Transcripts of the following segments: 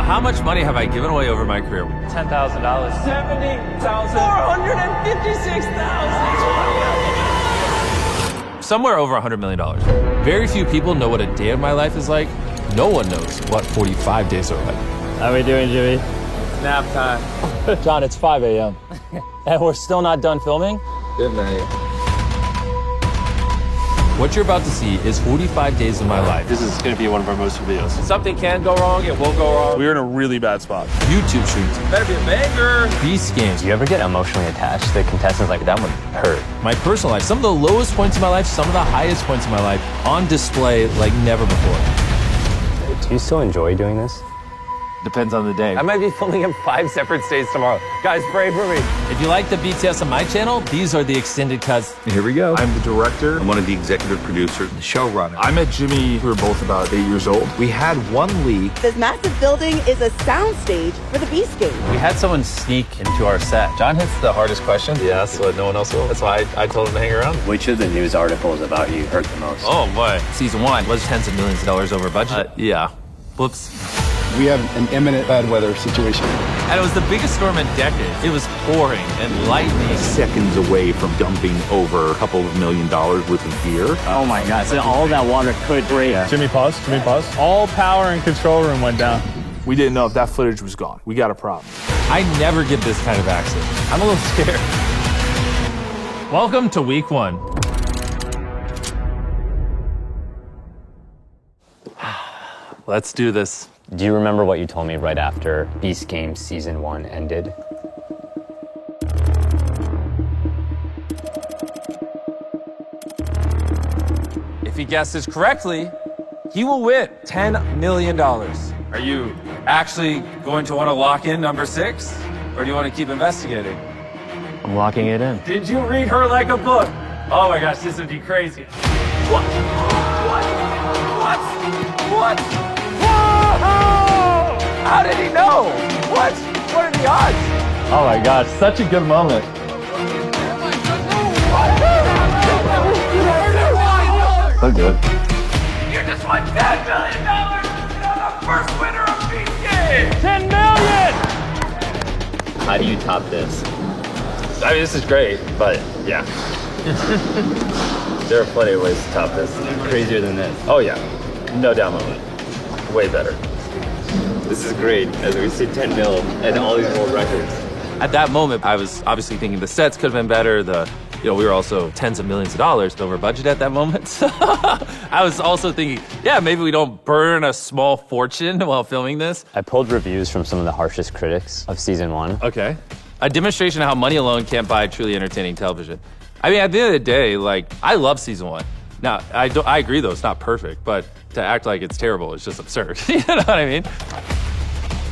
how much money have I given away over my career? $10,000. $70,000. $456,000. Somewhere over $100 million. Very few people know what a day of my life is like. No one knows what 45 days are like. How we doing, Jimmy? Nap time. John, it's 5 a.m. and we're still not done filming? Good night. What you're about to see is 45 days of my life. This is going to be one of our most videos. Something can go wrong, it will go wrong. We're in a really bad spot. YouTube shoots, Better be a banger. Beast games, Do you ever get emotionally attached to contestants like that would hurt? my personal life, some of the lowest points of my life, some of the highest points of my life on display like never before. Do you still enjoy doing this? Depends on the day. I might be filming in 5 separate states tomorrow. Guys, pray for me. If you like the BTS on my channel, these are the extended cuts. Here we go. I'm the director. I'm one of the executive producers, the showrunner. I met Jimmy, we were both about 8 years old. We had one leak. This massive building is a soundstage for the Beast Game. We had someone sneak into our set. John hits the hardest question. He asks what no one else will. That's why I told him to hang around. Which of the news articles about you hurt the most? Oh boy. Season 1 was tens of millions of dollars over budget. Yeah. Whoops. We have an imminent bad weather situation. And it was the biggest storm in decades. It was pouring and lightning. Seconds away from dumping over a couple of $1 million worth of gear. Oh my God, so all that water could break. Jimmy, pause. All power in control room went down. We didn't know if that footage was gone. We got a problem. I never get this kind of accident. I'm a little scared. Welcome to week 1. Let's do this. Do you remember what you told me right after Beast Games Season 1 ended? If he guesses correctly, he will win $10 million. Are you actually going to want to lock in number 6? Or do you want to keep investigating? I'm locking it in. Did you read her like a book? Oh my gosh, this would be crazy. What? Whoa! How did he know? What? What are the odds? Oh my God, such a good moment. So good. You just won $10 million. You're the first winner of Beast Game. $10 million! How do you top this? I mean, this is great, but yeah. There are plenty of ways to top this. Crazier than this. Oh yeah, no doubt about it. Way better. This is great, as we see 10 mil and all these world records. At that moment, I was obviously thinking the sets could have been better. We were also tens of millions of dollars over budget at that moment. So I was also thinking, yeah, maybe we don't burn a small fortune while filming this. I pulled reviews from some of the harshest critics of Season 1. Okay. A demonstration of how money alone can't buy truly entertaining television. I mean, at the end of the day, I love Season 1. Now, I agree though, it's not perfect, but to act like it's terrible is just absurd. You know what I mean?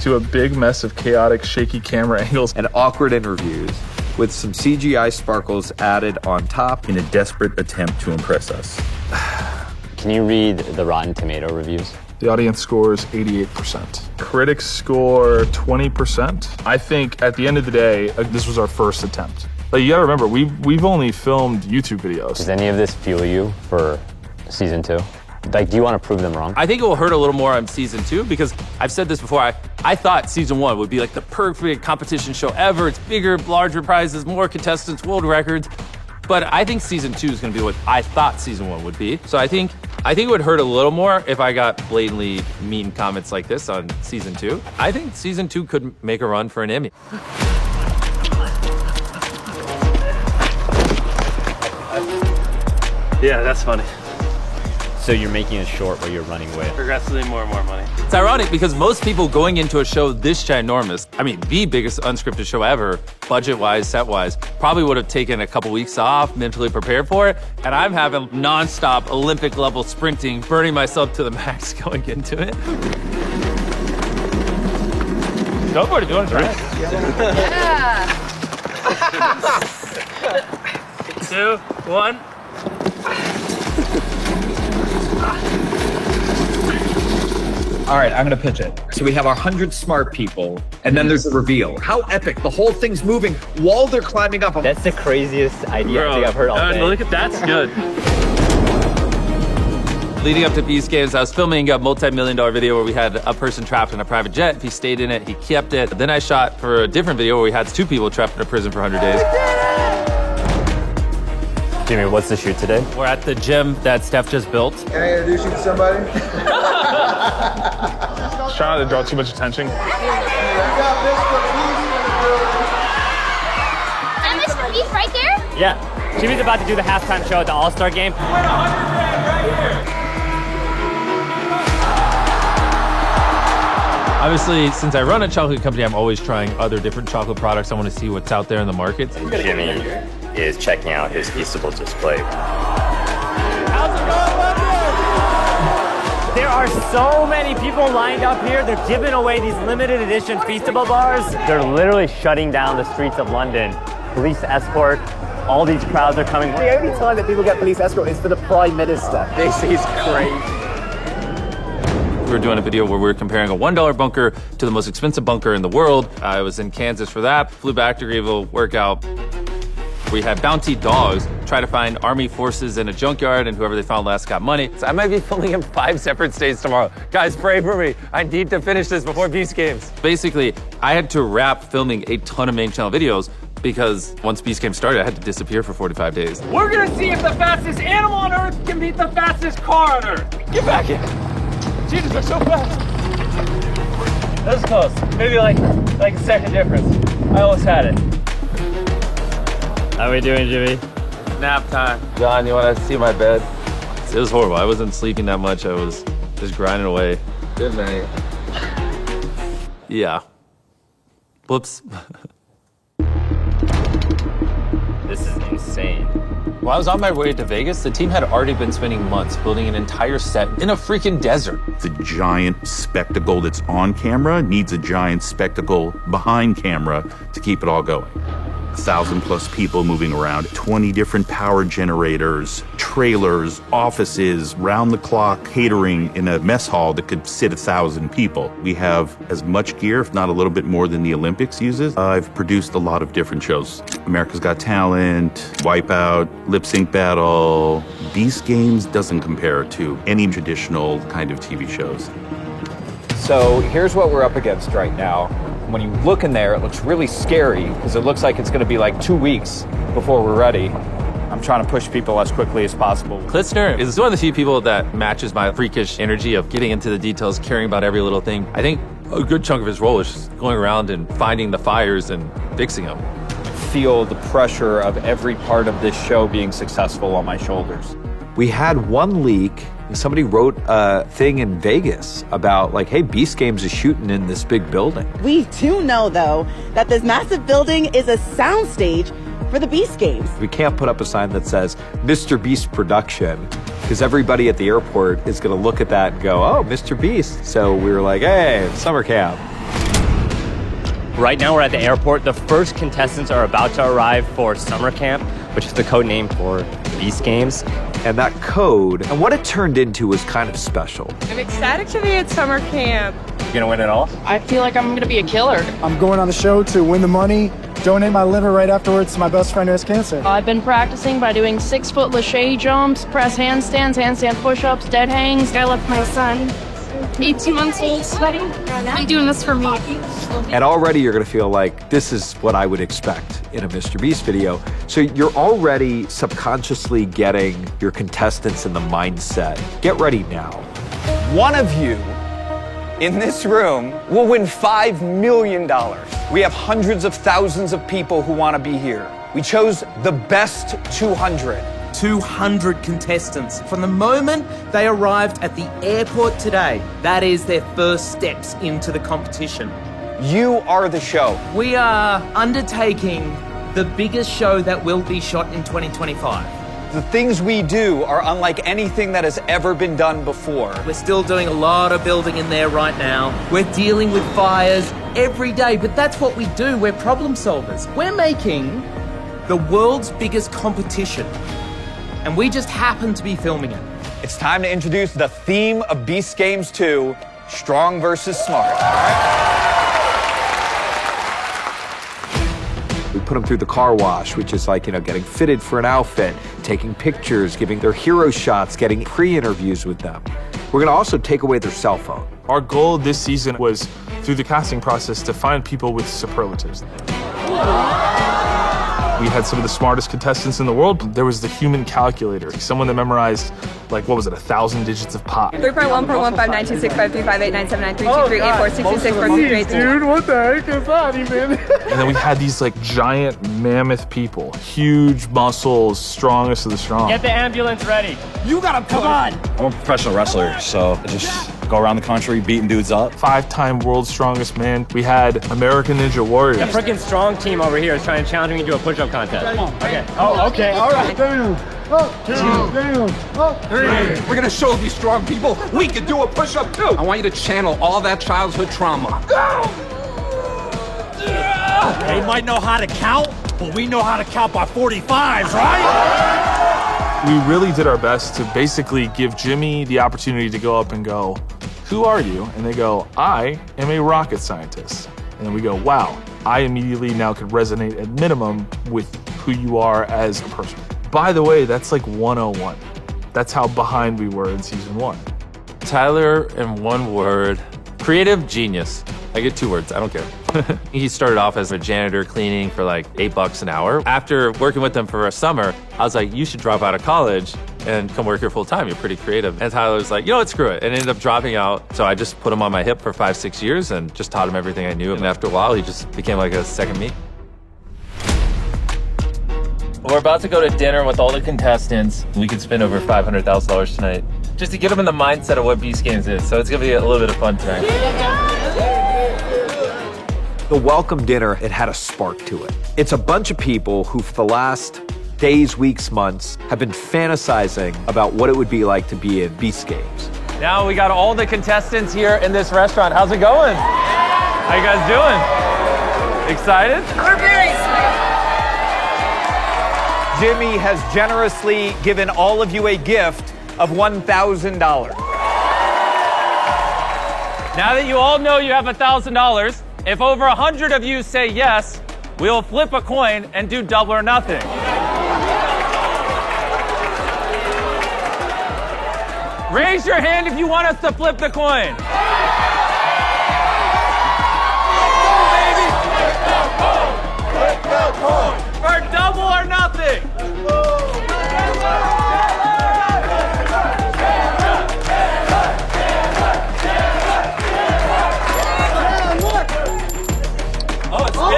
To a big mess of chaotic, shaky camera angles. And awkward interviews with some CGI sparkles added on top in a desperate attempt to impress us. Can you read the Rotten Tomato reviews? The audience scores 88%. Critics score 20%. I think at the end of the day, this was our first attempt. You gotta remember, we've only filmed YouTube videos. Does any of this fuel you for Season 2? Do you want to prove them wrong? I think it will hurt a little more on Season 2 because I've said this before, I thought Season 1 would be like the perfect competition show ever. It's bigger, larger prizes, more contestants, world records. But I think Season 2 is gonna be what I thought Season 1 would be. So I think it would hurt a little more if I got blatantly mean comments like this on Season 2. I think Season 2 could make a run for an Emmy. Yeah, that's funny. So you're making a short where you're running away. Progressively more and more money. It's ironic because most people going into a show this ginormous, I mean, the biggest unscripted show ever, budget-wise, set-wise, probably would have taken a couple weeks off, mentally prepared for it, and I'm having nonstop Olympic-level sprinting, burning myself to the max going into it. Snowboard, if you want to try it. Yeah. 2, 1. All right, I'm gonna pitch it. So we have our 100 smart people, and then there's a reveal. How epic! The whole thing's moving while they're climbing up. That's the craziest idea I think I've heard all day. Look at that's good. Leading up to Beast Games, I was filming a multi-million-dollar video where we had a person trapped in a private jet. If he stayed in it, he kept it. Then I shot for a different video where we had 2 people trapped in a prison for 100 days. Jimmy, what's the shoot today? We're at the gym that Steph just built. Can I introduce you to somebody? Try not to draw too much attention. Am Mr. Beast right there? Yeah. Jimmy's about to do the halftime show at the All-Star game. Obviously, since I run a chocolate company, I'm always trying other different chocolate products. I want to see what's out there in the market. Jimmy is checking out his Feastable display. There are so many people lined up here. They're giving away these limited edition Feastable bars. They're literally shutting down the streets of London. Police escort. All these crowds are coming. The only time that people get police escort is for the Prime Minister. This is crazy. We were doing a video where we were comparing a $1 bunker to the most expensive bunker in the world. I was in Kansas for that. Flew back to Greenville, workout. We had bounty dogs try to find army forces in a junkyard, and whoever they found last got money. So I might be filming in 5 separate states tomorrow. Guys, pray for me. I need to finish this before Beast Games. Basically, I had to wrap filming a ton of main channel videos because once Beast Games started, I had to disappear for 45 days. We're gonna see if the fastest animal on Earth can beat the fastest car on Earth. Get back in. Jesus, they're so fast. That was close. Maybe like a second difference. I almost had it. How we doing, Jimmy? Nap time. John, you want to see my bed? It was horrible. I wasn't sleeping that much. I was just grinding away. Good night. Yeah. Whoops. This is insane. While I was on my way to Vegas, the team had already been spending months building an entire set in a freaking desert. The giant spectacle that's on camera needs a giant spectacle behind camera to keep it all going. 1,000+ people moving around, 20 different power generators, trailers, offices, round-the-clock catering in a mess hall that could sit 1,000 people. We have as much gear, if not a little bit more than the Olympics uses. I've produced a lot of different shows. America's Got Talent, Wipeout, Lip Sync Battle. Beast Games doesn't compare to any traditional kind of TV shows. So here's what we're up against right now. When you look in there, it looks really scary because it looks like it's going to be like 2 weeks before we're ready. I'm trying to push people as quickly as possible. Klitsner is one of the few people that matches my freakish energy of getting into the details, caring about every little thing. I think a good chunk of his role is just going around and finding the fires and fixing them. Feel the pressure of every part of this show being successful on my shoulders. We had one leak. Somebody wrote a thing in Vegas about like, hey, Beast Games is shooting in this big building. We do know, though, that this massive building is a soundstage for the Beast Games. We can't put up a sign that says Mr. Beast Production because everybody at the airport is going to look at that and go, oh, Mr. Beast. So we were like, hey, summer camp. Right now we're at the airport. The first contestants are about to arrive for summer camp, which is the code name for Beast Games. And that code and what it turned into was kind of special. I'm ecstatic to be at summer camp. You gonna win it all? I feel like I'm gonna be a killer. I'm going on the show to win the money, donate my liver right afterwards to my best friend who has cancer. I've been practicing by doing 6-foot lache jumps, press handstands, handstand push-ups, dead hangs. I left my son, 18 months old, sweating. I'm doing this for me. And already you're gonna feel like this is what I would expect in a Mr. Beast video. So you're already subconsciously getting your contestants in the mindset. Get ready now. One of you in this room will win $5 million. We have hundreds of thousands of people who want to be here. We chose the best 200. 200 contestants. From the moment they arrived at the airport today, that is their first steps into the competition. You are the show. We are undertaking the biggest show that will be shot in 2025. The things we do are unlike anything that has ever been done before. We're still doing a lot of building in there right now. We're dealing with fires every day, but that's what we do. We're problem solvers. We're making the world's biggest competition, and we just happen to be filming it. It's time to introduce the theme of Beast Games 2, Strong versus Smart. We put them through the car wash, which is like, getting fitted for an outfit. taking pictures, giving their hero shots, getting pre-interviews with them. We're going to also take away their cell phone. Our goal this season was, through the casting process, to find people with superlatives. We had some of the smartest contestants in the world. There was the human calculator, someone that memorized, like, what was it, 1,000 digits of pi. 3.1.15926535897932846264648. Dude, what the heck is that even? And then we had these, like, giant mammoth people, huge muscles, strongest of the strong. Get the ambulance ready. You gotta come on. I'm a professional wrestler, so I just go around the country beating dudes up. 5-time world's strongest man. We had American Ninja Warriors. The freaking strong team over here is trying to challenge me to a push-up contest. Okay. Oh, okay. All right. Down, up, down, down, up, 3. We're gonna show these strong people we can do a push-up too. I want you to channel all that childhood trauma. Go! They might know how to count, but we know how to count by 45s, right? We really did our best to basically give Jimmy the opportunity to go up and go, who are you? And they go, I am a rocket scientist. And then we go, wow, I immediately now could resonate at minimum with who you are as a person. By the way, that's like 101. That's how behind we were in season 1. Tyler, in one word, creative genius. I get 2 words, I don't care. He started off as a janitor cleaning for like $8 an hour. After working with them for a summer, I was like, you should drop out of college and come work here full time. You're pretty creative. And Tyler was like, you know what, screw it. And ended up dropping out. So I just put him on my hip for 5-6 years and just taught him everything I knew. And after a while, he just became like a second me. We're about to go to dinner with all the contestants. We could spend over $500,000 tonight just to get them in the mindset of what Beast Games is. So it's gonna be a little bit of fun tonight. The welcome dinner, it had a spark to it. It's a bunch of people who for the last days, weeks, months have been fantasizing about what it would be like to be in Beast Games. Now we got all the contestants here in this restaurant. How's it going? How you guys doing? Excited? We're very excited. Jimmy has generously given all of you a gift of $1,000. Now that you all know you have $1,000, if over 100 of you say yes, we'll flip a coin and do double or nothing. Raise your hand if you want us to flip the coin. For double or nothing. Oh, it's spinning.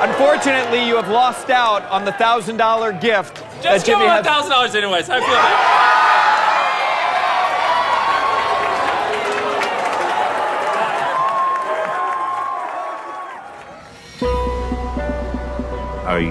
Unfortunately, you have lost out on the $1,000 gift. Just give me $1,000 anyways. I feel that. I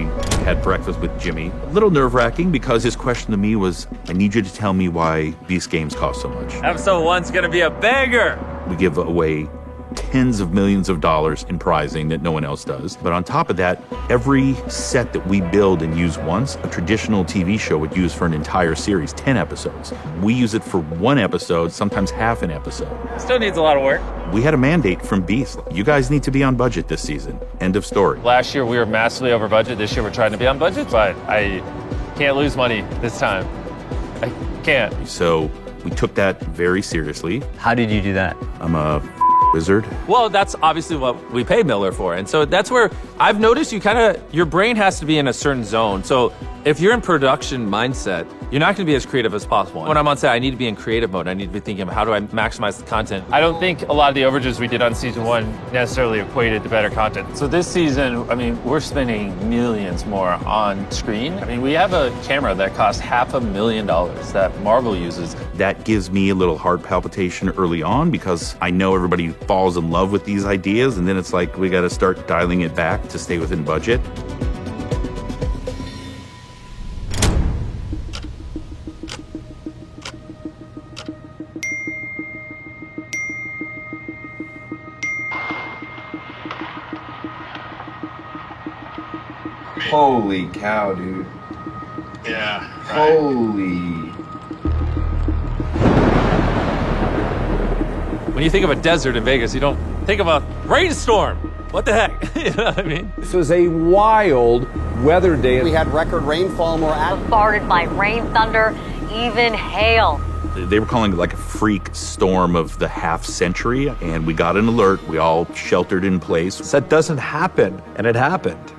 had breakfast with Jimmy. A little nerve-wracking because his question to me was, I need you to tell me why Beast Games cost so much. Episode 1's gonna be a banger. We give away tens of millions of dollars in prizing that no one else does. But on top of that, every set that we build and use once, a traditional TV show would use for an entire series, 10 episodes. We use it for 1 episode, sometimes half an episode. Still needs a lot of work. We had a mandate from Beast. You guys need to be on budget this season. End of story. Last year we were massively over budget. This year we're trying to be on budget, but I can't lose money this time. I can't. So we took that very seriously. How did you do that? I'm a wizard. Well, that's obviously what we pay Miller for. And so that's where I've noticed your brain has to be in a certain zone. So if you're in production mindset, you're not going to be as creative as possible. When I'm on set, I need to be in creative mode. I need to be thinking, how do I maximize the content? I don't think a lot of the overages we did on season 1 necessarily equated to better content. So this season, I mean, we're spending millions more on screen. I mean, we have a camera that costs $500,000 that Marvel uses. That gives me a little heart palpitation early on because I know everybody falls in love with these ideas, and then it's like we got to start dialing it back to stay within budget. Holy cow, dude. Yeah. Holy. When you think of a desert in Vegas, you don't think of a rainstorm. what the heck? You know what I mean? This was a wild weather day. We had record rainfall, more bombarded by rain, thunder, even hail. They were calling it like a freak storm of the half century, and we got an alert. We all sheltered in place. That doesn't happen, and it happened.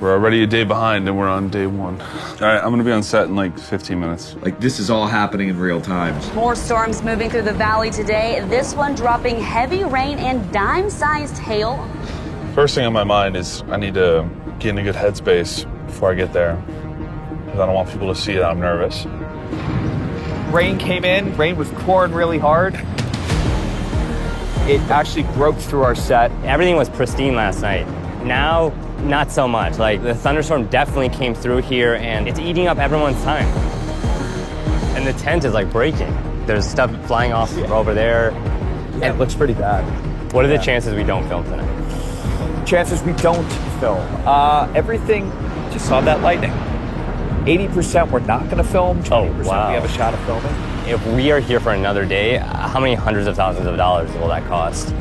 We're already a day behind, and we're on day 1. All right, I'm gonna be on set in like 15 minutes. Like, this is all happening in real time. More storms moving through the valley today. This one dropping heavy rain and dime-sized hail. First thing on my mind is I need to get in a good headspace before I get there, because I don't want people to see that I'm nervous. Rain came in, rain was pouring really hard. It actually broke through our set. Everything was pristine last night. Now, not so much. Like, the thunderstorm definitely came through here, and it's eating up everyone's time. And the tent is like breaking. There's stuff flying off over there. Yeah, it looks pretty bad. What are the chances we don't film tonight? Chances we don't film. Everything, just saw that lightning. 80% we're not going to film, 20% we have a shot of filming. If we are here for another day, how many hundreds of thousands of dollars will that cost?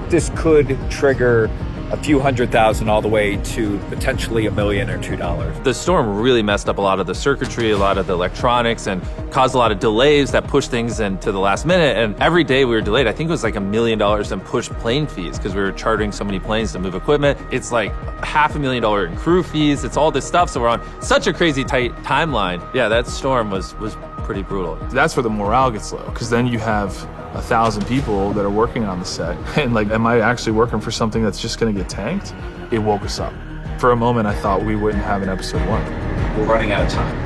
This could trigger a few $100,000 all the way to potentially $1 million or $2 million. The storm really messed up a lot of the circuitry, a lot of the electronics, and caused a lot of delays that pushed things into the last minute. And every day we were delayed. I think it was like $1 million in pushed plane fees because we were chartering so many planes to move equipment. It's like $500,000 in crew fees. It's all this stuff. So we're on such a crazy tight timeline. Yeah, that storm was pretty brutal. That's where the morale gets low, because then you have 1,000 people that are working on the set. And like, am I actually working for something that's just gonna get tanked? It woke us up. For a moment, I thought we wouldn't have an episode 1. We're running out of time.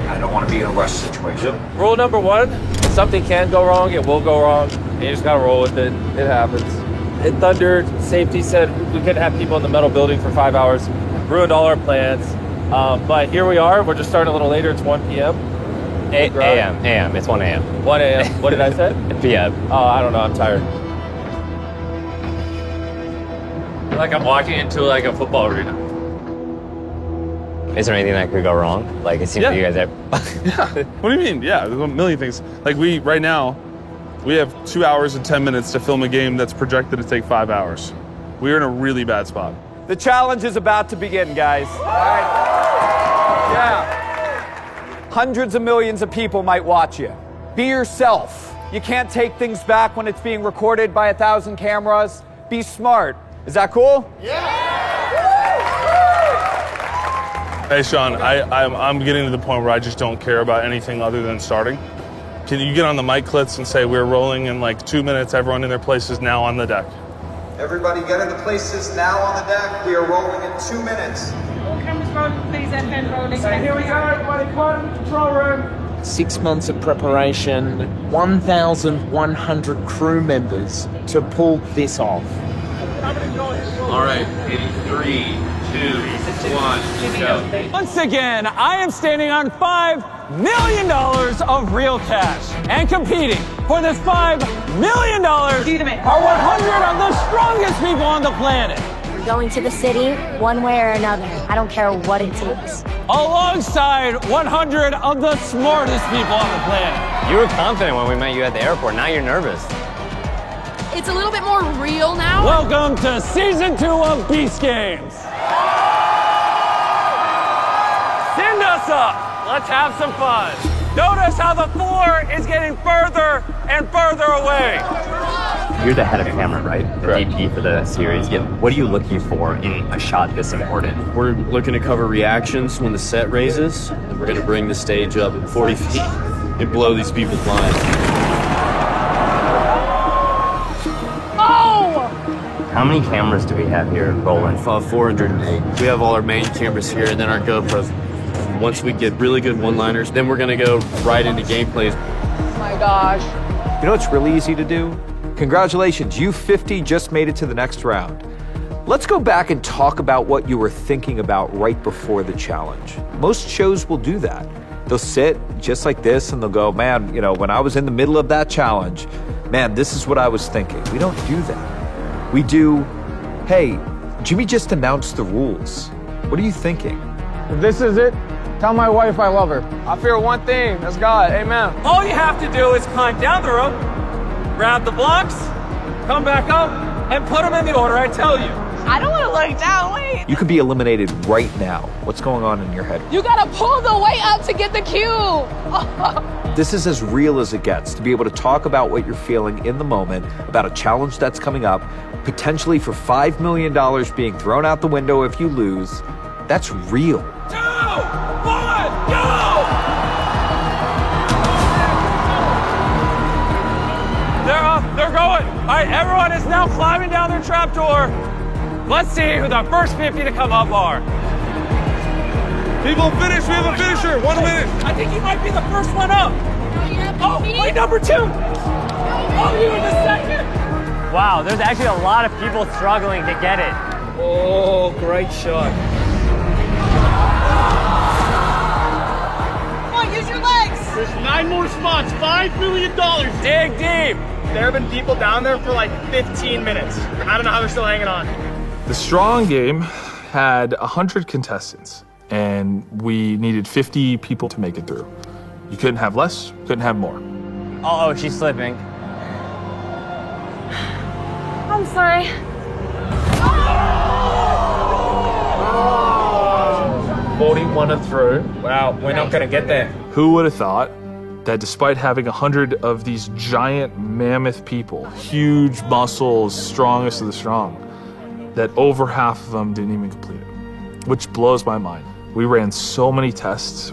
I don't want to be in a rush situation. Rule number 1, if something can go wrong, it will go wrong. And you just gotta roll with it. It happens. It thundered, safety said we couldn't have people in the metal building for 5 hours. Ruined all our plans. But here we are, we're just starting a little later, it's 1 p.m. A.M. It's 1 a.m. 1 a.m. What did I say? p.m. Oh, I don't know. I'm tired. Like I'm walking into like a football arena. Is there anything that could go wrong? Like, it seems like you guys Yeah. What do you mean? Yeah, there's a million things. Like, right now, we have 2 hours and 10 minutes to film a game that's projected to take 5 hours. We're in a really bad spot. The challenge is about to begin, guys. All right. Yeah. Hundreds of millions of people might watch you. Be yourself. You can't take things back when it's being recorded by 1,000 cameras. Be smart. Is that cool? Hey, Sean, I'm getting to the point where I just don't care about anything other than starting. Can you get on the mic clips and say we're rolling in like 2 minutes, everyone in their places now on the deck? Everybody get into places now on the deck. We are rolling in 2 minutes. All cameras rolling, please, FN rolling. So here we go, everybody, come on, control room. 6 months of preparation, 1,100 crew members to pull this off. All right, in 3, 2, 1, go. Once again, I am standing on $5 million of real cash and competing for this $5 million are 100 of the strongest people on the planet. We're going to the city one way or another. I don't care what it takes. Alongside 100 of the smartest people on the planet. You were confident when we met you at the airport. Now you're nervous. It's a little bit more real now. Welcome to Season 2 of Beast Games. Send us up. Let's have some fun. Notice how the floor is getting further and further away. You're the head of camera, right? The DP for the series. What are you looking for in a shot this important? We're looking to cover reactions when the set raises, and we're going to bring the stage up 40 feet and blow these people's minds. How many cameras do we have here rolling? 408. We have all our main cameras here and then our GoPros. Once we get really good one-liners, then we're going to go right into gameplays. Oh my gosh. You know what's really easy to do? Congratulations, you 50 just made it to the next round. Let's go back and talk about what you were thinking about right before the challenge. Most shows will do that. They'll sit just like this and they'll go, man, you know, when I was in the middle of that challenge, man, this is what I was thinking. We don't do that. We do, hey, Jimmy just announced the rules. What are you thinking? If this is it, tell my wife I love her. I fear one thing, that's God, amen. All you have to do is climb down the rope, grab the blocks, come back up, and put them in the order I tell you. I don't want to look down. Wait. You could be eliminated right now. What's going on in your head? You gotta pull the weight up to get the cue. This is as real as it gets, to be able to talk about what you're feeling in the moment, about a challenge that's coming up, potentially for $5 million being thrown out the window if you lose. That's real. 2, 1, go! They're going. All right, everyone is now climbing down their trapdoor. Let's see who the first 50 to come up are. People finish. We have a finisher. 1 minute. I think he might be the first one up. Oh, wait, number 2. Oh, you were the second. Wow, there's actually a lot of people struggling to get it. Oh, great shot. Come on, use your legs. There's 9 more spots, $5 million. Dig deep. There have been people down there for like 15 minutes. I don't know how they're still hanging on. The strong game had 100 contestants, and we needed 50 people to make it through. You couldn't have less, couldn't have more. Oh, she's slipping. I'm sorry. 41 are through. Wow, we're not going to get there. Who would have thought that despite having 100 of these giant mammoth people, huge muscles, strongest of the strong, that over half of them didn't even complete it, which blows my mind. We ran so many tests.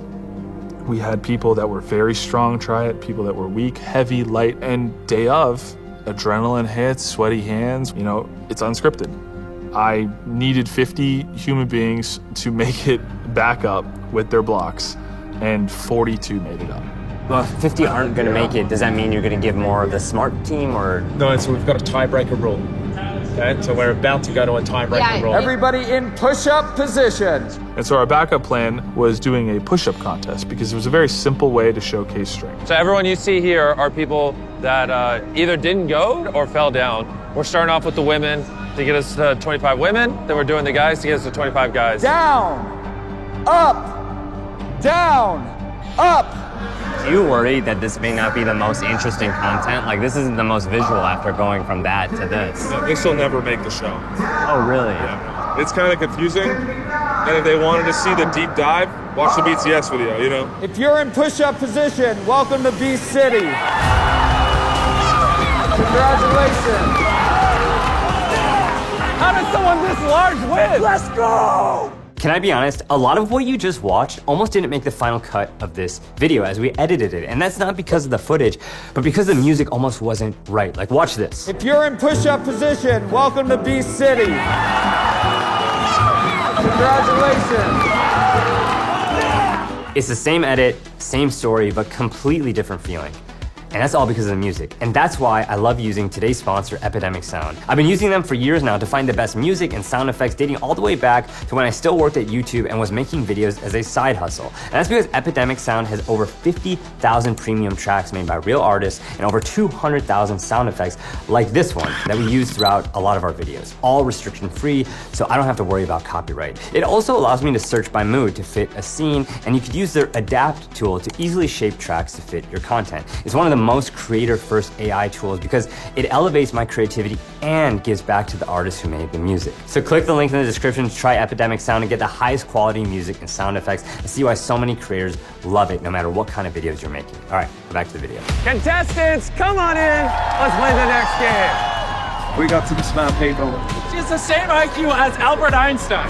We had people that were very strong try it, people that were weak, heavy, light, and day of, adrenaline hits, sweaty hands. You know, it's unscripted. I needed 50 human beings to make it back up with their blocks, and 42 made it up. Well, if 50 aren't going to make it, does that mean you're going to give more of the smart team, or? No, so we've got a tiebreaker rule. Okay, so we're about to go to a tiebreaker rule. Everybody in push-up position. And so our backup plan was doing a push-up contest because it was a very simple way to showcase strength. So everyone you see here are people that either didn't go or fell down. We're starting off with the women to get us to 25 women. Then we're doing the guys to get us to 25 guys. Down, up, down, up. Do you worry that this may not be the most interesting content? Like, this isn't the most visual after going from that to this. This will never make the show. Oh, really? Yeah. It's kind of confusing. And if they wanted to see the deep dive, watch the BTS video, you know? If you're in push-up position, welcome to Beast City. Congratulations. How does someone this large win? Let's go! Can I be honest? A lot of what you just watched almost didn't make the final cut of this video as we edited it. And that's not because of the footage, but because the music almost wasn't right. Like, watch this. If you're in push-up position, welcome to Beast City. Congratulations. It's the same edit, same story, but completely different feeling. And that's all because of the music. And that's why I love using today's sponsor, Epidemic Sound. I've been using them for years now to find the best music and sound effects dating all the way back to when I still worked at YouTube and was making videos as a side hustle. And that's because Epidemic Sound has over 50,000 premium tracks made by real artists and over 200,000 sound effects like this one that we use throughout a lot of our videos. All restriction free, so I don't have to worry about copyright. It also allows me to search by mood to fit a scene, and you could use their Adapt tool to easily shape tracks to fit your content. It's one of the most creator-first AI tools because it elevates my creativity and gives back to the artists who made the music. So click the link in the description to try Epidemic Sound and get the highest quality music and sound effects and see why so many creators love it no matter what kind of videos you're making. All right, back to the video. Contestants, come on in. Let's play the next game. We got some smart people. She's the same IQ as Albert Einstein.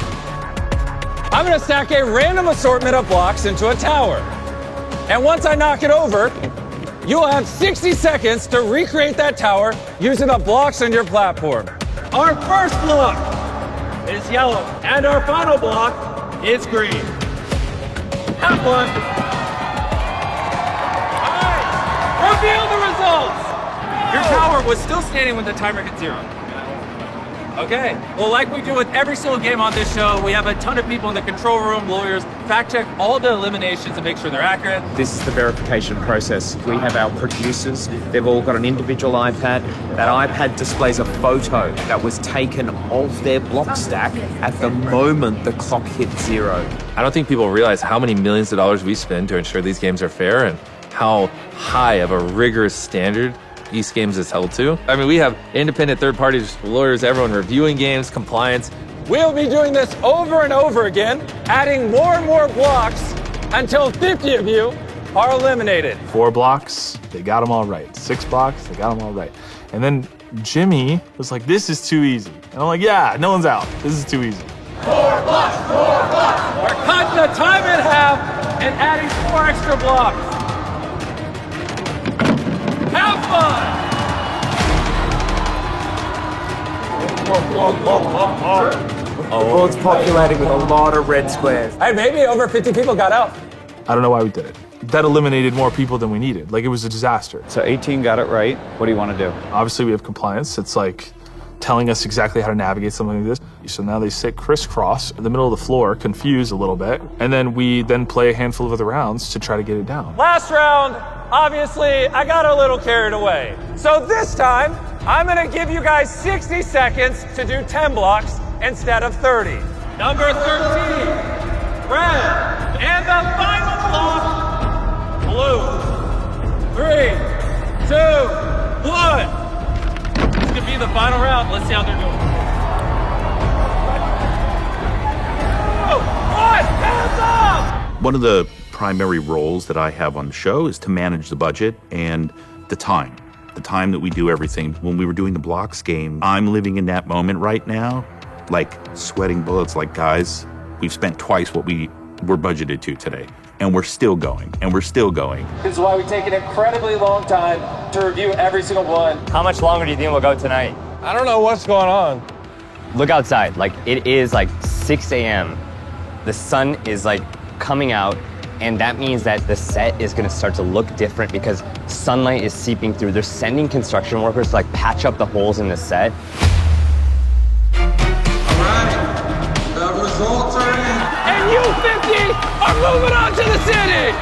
I'm gonna stack a random assortment of blocks into a tower. And once I knock it over, you'll have 60 seconds to recreate that tower using the blocks on your platform. Our first block is yellow, and our final block is green. Have fun. All right, reveal the results. Your tower was still standing when the timer hit 0. Okay, well, like we do with every single game on this show, we have a ton of people in the control room, lawyers, fact check all the eliminations and make sure they're accurate. This is the verification process. We have our producers, they've all got an individual iPad. That iPad displays a photo that was taken of their block stack at the moment the clock hit 0. I don't think people realize how many millions of dollars we spend to ensure these games are fair and how high of a rigorous standard Beast Games is held to. I mean, we have independent third parties, lawyers, everyone reviewing games, compliance. We'll be doing this over and over again, adding more and more blocks until 50 of you are eliminated. 4 blocks, they got them all right. 6 blocks, they got them all right. And then Jimmy was like, this is too easy. And I'm like, yeah, no one's out. This is too easy. 4 blocks, 4 blocks. We're cutting the time in half and adding 4 extra blocks. Have fun! The board's populated with a lot of red squares. Hey, maybe over 50 people got out. I don't know why we did it. That eliminated more people than we needed. Like, it was a disaster. So 18 got it right. What do you want to do? Obviously, we have compliance. It's like telling us exactly how to navigate something like this. So now they sit crisscross in the middle of the floor, confused a little bit, and then we play a handful of other rounds to try to get it down. Last round, obviously, I got a little carried away. So this time, I'm gonna give you guys 60 seconds to do 10 blocks instead of 30. Number 13, red, and the final block, blue. 3, 2, 1. This could be the final round. Let's see how they're doing. Hands up! One of the primary roles that I have on the show is to manage the budget and the time that we do everything. When we were doing the blocks game, I'm living in that moment right now, like sweating bullets, like, guys, we've spent twice what we were budgeted to today. And we're still going, and we're still going. This is why we take an incredibly long time to review every single one. How much longer do you think we'll go tonight? I don't know what's going on. Look outside. Like, it is like 6 a.m. The sun is like coming out, and that means that the set is gonna start to look different because sunlight is seeping through. They're sending construction workers to like patch up the holes in the set. The results are in. And you 50 are moving on to the city!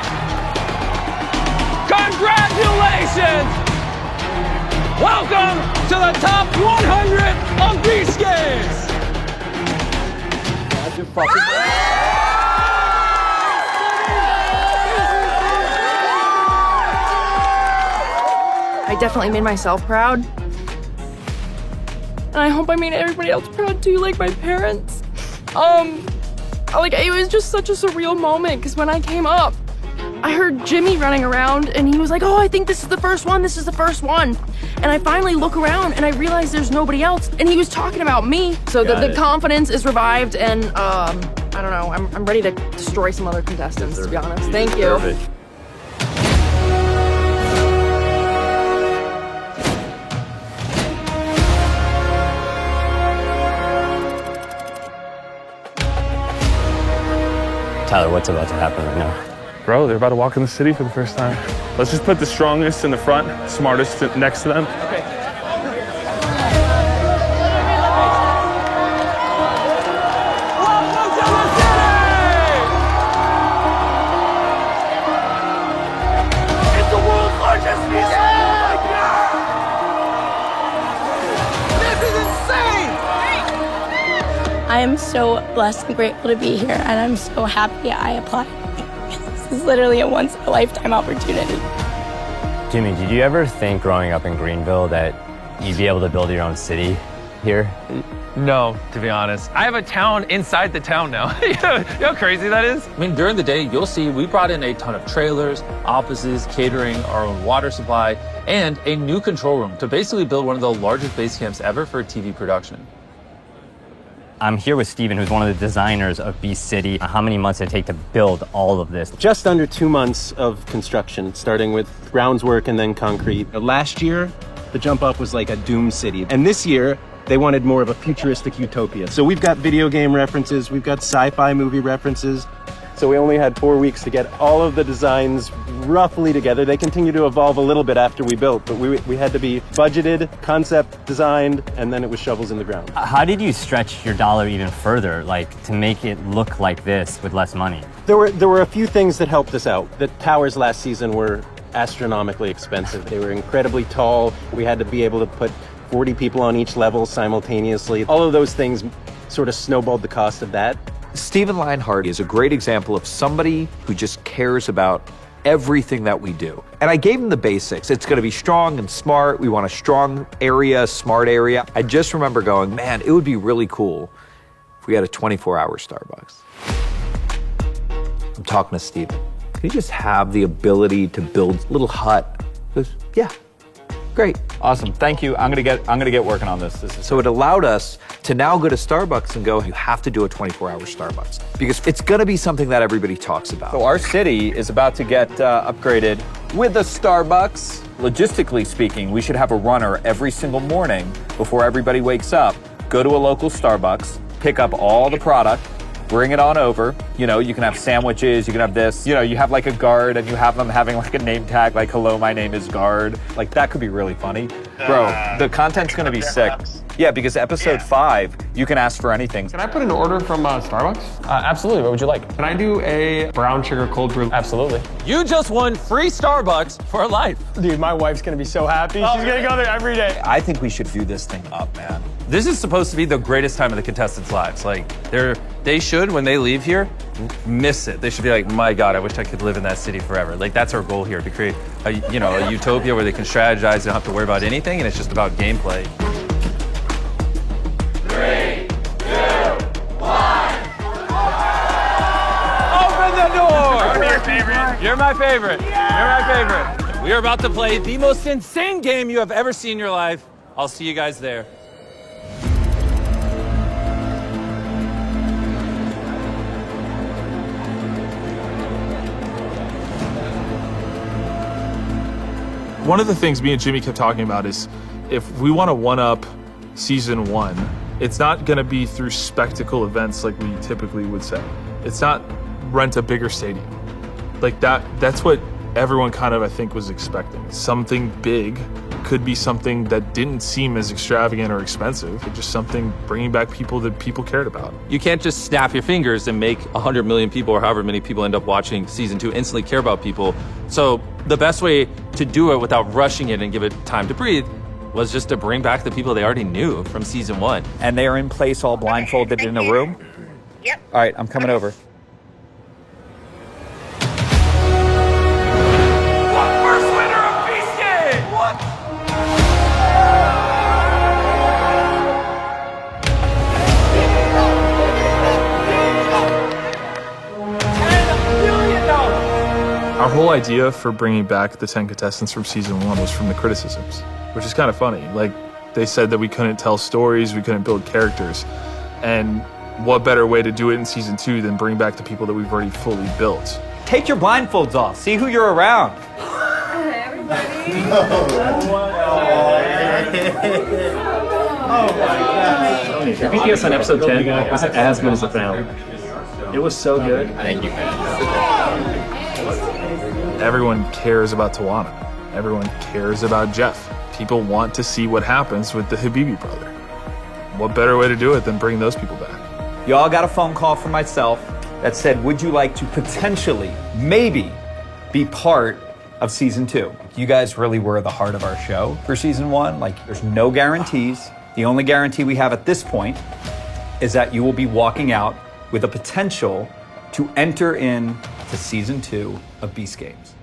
Congratulations! Welcome to the top 100 of Beast Games! I definitely made myself proud. And I hope I made everybody else proud too, like my parents. Like, it was just such a surreal moment, because when I came up, I heard Jimmy running around, and he was like, oh, I think this is the first one, this is the first one. And I finally look around, and I realize there's nobody else, and he was talking about me. So the confidence is revived, and I don't know, I'm ready to destroy some other contestants, to be honest. Thank you. Tyler, what's about to happen right now? Bro, they're about to walk in the city for the first time. Let's just put the strongest in the front, smartest next to them. Okay. Welcome to the city! It's the world's largest museum! Oh my God! This is insane! I am so blessed and grateful to be here, and I'm so happy I applied. This is literally a once-in-a-lifetime opportunity. Jimmy, did you ever think growing up in Greenville that you'd be able to build your own city here? No, to be honest. I have a town inside the town now. You know how crazy that is? I mean, during the day, you'll see we brought in a ton of trailers, offices, catering, our own water supply, and a new control room to basically build one of the largest base camps ever for TV production. I'm here with Steven, who's one of the designers of Beast City. How many months did it take to build all of this? Just under 2 months of construction, starting with groundwork and then concrete. Last year, the jump up was like a doom city. And this year, they wanted more of a futuristic utopia. So we've got video game references, we've got sci-fi movie references. So we only had 4 weeks to get all of the designs roughly together. They continue to evolve a little bit after we built, but we had to be budgeted, concept designed, and then it was shovels in the ground. How did you stretch your dollar even further, like to make it look like this with less money? There were a few things that helped us out. The towers last season were astronomically expensive. They were incredibly tall. We had to be able to put 40 people on each level simultaneously. All of those things sort of snowballed the cost of that. Steven Lionheart is a great example of somebody who just cares about everything that we do. And I gave them the basics. It's going to be strong and smart. We want a strong area, smart area. I just remember going, man, it would be really cool if we had a 24-hour Starbucks. I'm talking to Steven. Can you just have the ability to build a little hut? He goes, yeah. Great. Awesome. Thank you. I'm gonna get working on this. So it allowed us to now go to Starbucks and go, you have to do a 24-hour Starbucks because it's gonna be something that everybody talks about. So our city is about to get upgraded with a Starbucks. Logistically speaking, we should have a runner every single morning before everybody wakes up, go to a local Starbucks, pick up all the product, bring it on over. You know, you can have sandwiches, you can have this. You know, you have like a guard and you have them having like a name tag like, hello, my name is Guard. Like that could be really funny. Bro, the content's gonna be sick. Yeah, because episode 5, you can ask for anything. Can I put an order from Starbucks? Absolutely, what would you like? Can I do a brown sugar cold brew? Absolutely. You just won free Starbucks for life. Dude, my wife's gonna be so happy. She's gonna go there every day. I think we should do this thing up, man. This is supposed to be the greatest time of the contestants' lives. Like, they should, when they leave here, miss it. They should be like, my God, I wish I could live in that city forever. Like, that's our goal here, to create a utopia where they can strategize, they don't have to worry about anything, and it's just about gameplay. 3, 2, 1. Open the door! I'm your favorite. You're my favorite. You're my favorite. We are about to play the most insane game you have ever seen in your life. I'll see you guys there. One of the things me and Jimmy kept talking about is if we want to one-up season 1, it's not going to be through spectacle events like we typically would say. It's not rent a bigger stadium. Like that's what everyone kind of, I think, was expecting. Something big could be something that didn't seem as extravagant or expensive, but just something bringing back people that people cared about. You can't just snap your fingers and make 100 million people or however many people end up watching season 2 instantly care about people. So the best way to do it without rushing it and give it time to breathe was just to bring back the people they already knew from season 1. And they are in place all blindfolded in a room? Yep. All right, I'm coming over. First winner of Beast Game! What? Our whole idea for bringing back the 10 contestants from season 1 was from the criticisms, which is kind of funny. Like, they said that we couldn't tell stories, we couldn't build characters. And what better way to do it in season 2 than bring back the people that we've already fully built? Take your blindfolds off. See who you're around. The BTS on episode 10 wasn't as good as the finale. It was so good. Thank you. Everyone cares about Tawana. Everyone cares about Jeff. People want to see what happens with the Habibi brother. What better way to do it than bring those people back? Y'all got a phone call from myself that said, would you like to potentially, maybe, be part of season 2? You guys really were the heart of our show for season 1. Like, there's no guarantees. The only guarantee we have at this point is that you will be walking out with a potential to enter in to season 2 of Beast Games.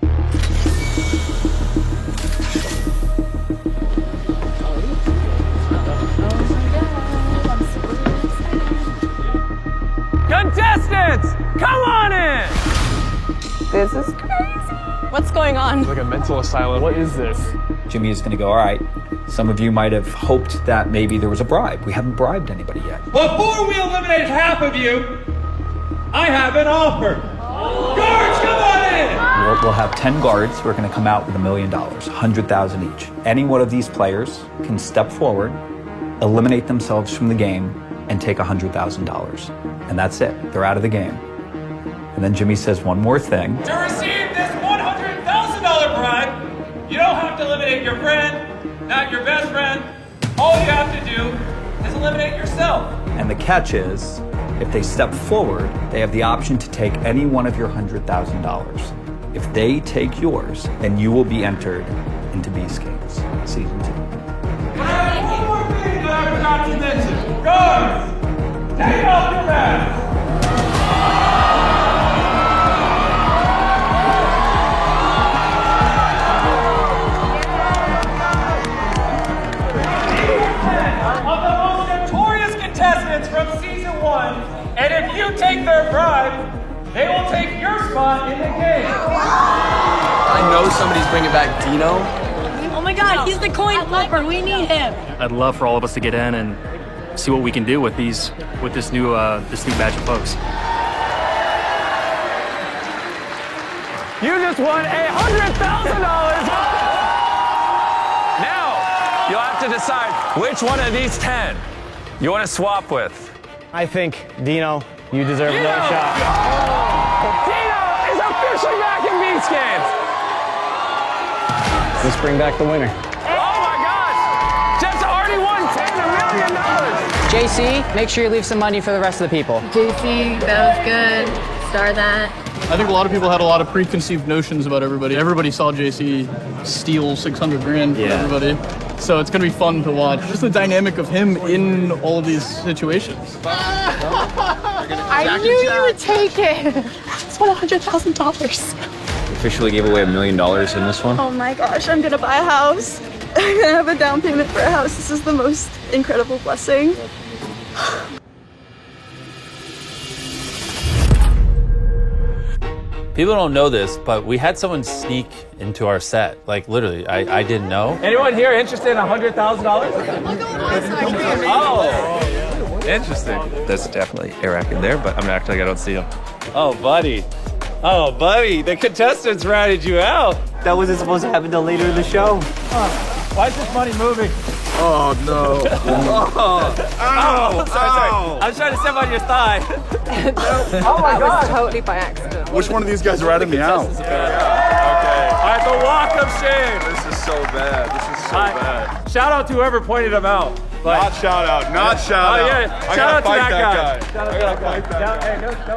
Contestants, come on in! This is crazy. What's going on? It's like a mental asylum. What is this? Jimmy is gonna go, all right, some of you might have hoped that maybe there was a bribe. We haven't bribed anybody yet. Before we eliminate half of you, I have an offer. Guards, come on in! We'll have 10 guards who are gonna come out with $1 million, 100,000 each. Any one of these players can step forward, eliminate themselves from the game, and take $100,000. And that's it, they're out of the game. And then Jimmy says one more thing. To receive this $100,000 bribe, you don't have to eliminate your friend, not your best friend. All you have to do is eliminate yourself. And the catch is, if they step forward, they have the option to take any one of your $100,000. If they take yours, then you will be entered into Beast Games Season 2. One more thing that I forgot to mention. Guards, take off your mask. know somebody's bringing back Dino? Oh my God, he's the coin flipper. We need him. I'd love for all of us to get in and see what we can do with this new batch of folks. You just won $100,000. Now, you'll have to decide which one of these 10 you want to swap with. I think, Dino, you deserve another shot. Dino is officially back in Beast Games. Let's bring back the winner. Oh my gosh! Jeff's already won $1 million. JC, make sure you leave some money for the rest of the people. JC, that was good. Star that. I think a lot of people had a lot of preconceived notions about everybody. Everybody saw JC steal 600 grand from everybody. So it's going to be fun to watch. Just the dynamic of him in all of these situations. I knew you would take it. It's $100,000. Officially gave away $1 million in this one. Oh my gosh, I'm gonna buy a house. I'm gonna have a down payment for a house. This is the most incredible blessing. People don't know this, but we had someone sneak into our set. Like, literally, I didn't know. Anyone here interested in $100,000? Oh, interesting. There's definitely Eric in there, but I'm actually I don't see him. Oh, buddy. Oh, buddy, the contestants ratted you out. That wasn't supposed to happen until later in the show. Why is this money moving? Oh, no. Sorry. I was trying to step on your thigh. Oh, my God. Was totally by accident. Which one of these guys ratted me out? Okay. All right, the walk of shame. This is so bad. bad. Shout out to whoever pointed him out. But, Not shout out. Yeah. Shout out to that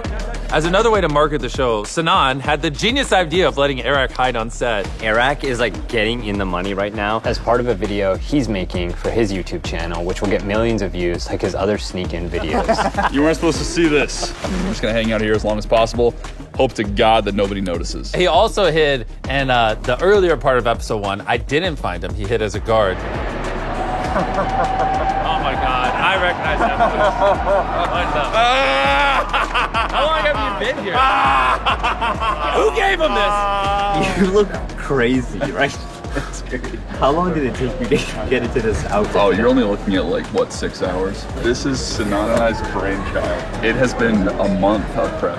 guy. As another way to market the show, Sinan had the genius idea of letting Eric hide on set. Eric is like getting in the money right now as part of a video he's making for his YouTube channel, which will get millions of views like his other sneak-in videos. You weren't supposed to see this. I'm just gonna hang out here as long as possible. Hope to God that nobody notices. He also hid, and the earlier part of episode 1, I didn't find him. He hid as a guard. Oh my God, I recognize that voice. How long have you been here? Who gave him this? You look crazy, right? That's great. How long did it take you to get into this outfit? Oh, you're only looking at like, what, 6 hours? This is Sinan and I's brainchild. It has been a month of prep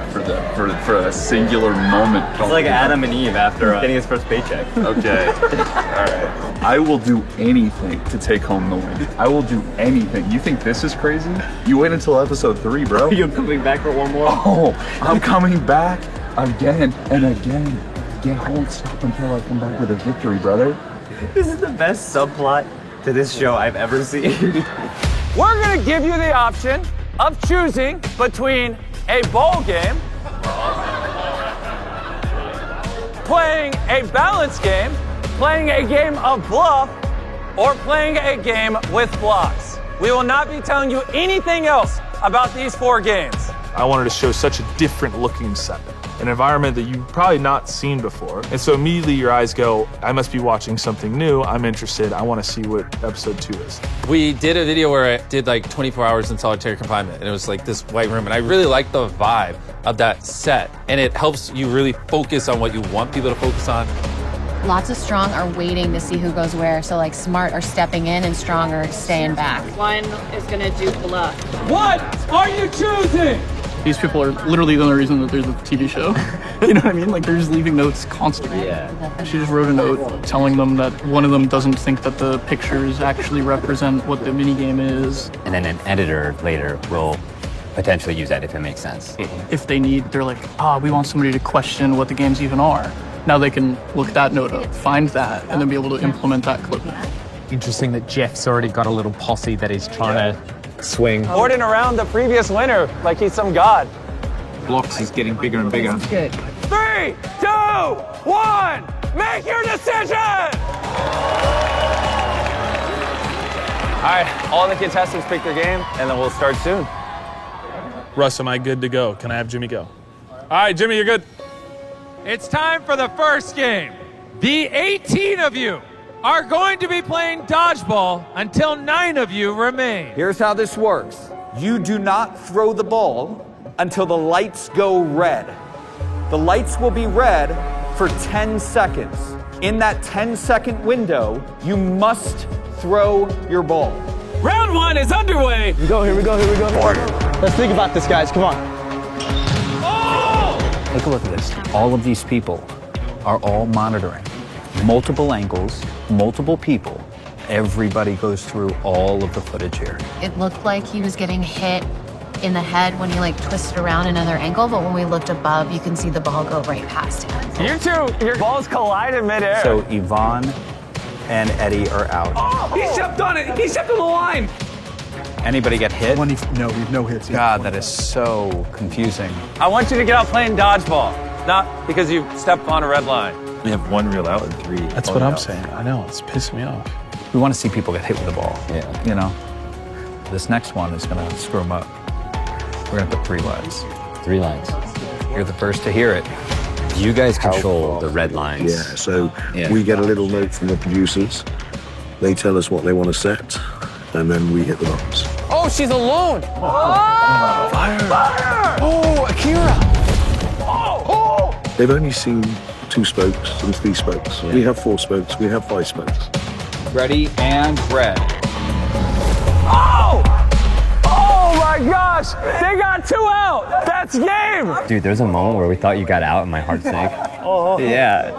for a singular moment. It's like Adam and Eve after getting his first paycheck. Okay. All right. I will do anything to take home the win. I will do anything. You think this is crazy? You wait until episode 3, bro. You're coming back for one more? Oh, I'm coming back again and again. Hold stop until I come back with a victory, brother. This is the best subplot to this show I've ever seen. We're gonna give you the option of choosing between a bowl game, playing a balance game, playing a game of bluff, or playing a game with blocks. We will not be telling you anything else about these 4 games. I wanted to show such a different looking set. An environment that you've probably not seen before. And so immediately your eyes go, I must be watching something new. I'm interested. I want to see what episode 2 is. We did a video where I did like 24 hours in solitary confinement, and it was like this white room, and I really like the vibe of that set, and it helps you really focus on what you want people to focus on. Lots of strong are waiting to see who goes where. So like smart are stepping in and strong are staying back. One is gonna do bluff. What are you choosing? These people are literally the only reason that there's a TV show. You know what I mean? Like, they're just leaving notes constantly. Yeah. She just wrote a note telling them that one of them doesn't think that the pictures actually represent what the minigame is. And then an editor later will potentially use that if it makes sense. If they need, they're like, we want somebody to question what the games even are. Now they can look that note up, find that, and then be able to implement that clip. Interesting that Jeff's already got a little posse that he's trying to swing. Ordering around the previous winner like he's some god. Blocks is getting bigger and bigger. 3, 2, 1, make your decision! All right, all the contestants pick their game, and then we'll start soon. Russ, am I good to go? Can I have Jimmy go? All right, Jimmy, you're good. It's time for the first game. The 18 of you are going to be playing dodgeball until 9 of you remain. Here's how this works. You do not throw the ball until the lights go red. The lights will be red for 10 seconds. In that 10-second window, you must throw your ball. Round 1 is underway. Here we go. Let's think about this, guys. Come on. Take a look at this. All of these people are all monitoring. Multiple angles, multiple people. Everybody goes through all of the footage here. It looked like he was getting hit in the head when he like twisted around another angle, but when we looked above, you can see the ball go right past him. You two, your balls collide in midair. So Yvonne and Eddie are out. Oh, he stepped on it. He stepped on the line. Anybody get hit? No, we have no hits. God, that is so confusing. I want you to get out playing dodgeball, not because you stepped on a red line. We have 1 real out and 3. That's what I'm saying. I know, it's pissing me off. We want to see people get hit with the ball. Yeah. You know? This next one is going to screw them up. We're going to put 3 lines. 3 lines. You're the first to hear it. You guys control the red lines. Yeah, so we get a little note from the producers. They tell us what they want to set, and then we hit the box. Oh, she's alone. Fire! Oh, Akira! They've only seen 2 spokes and 3 spokes. We have 4 spokes, we have 5 spokes. Ready and red. Oh my gosh! They got 2 out. That's game. Dude, there's a moment where we thought you got out and my heart sank. Yeah.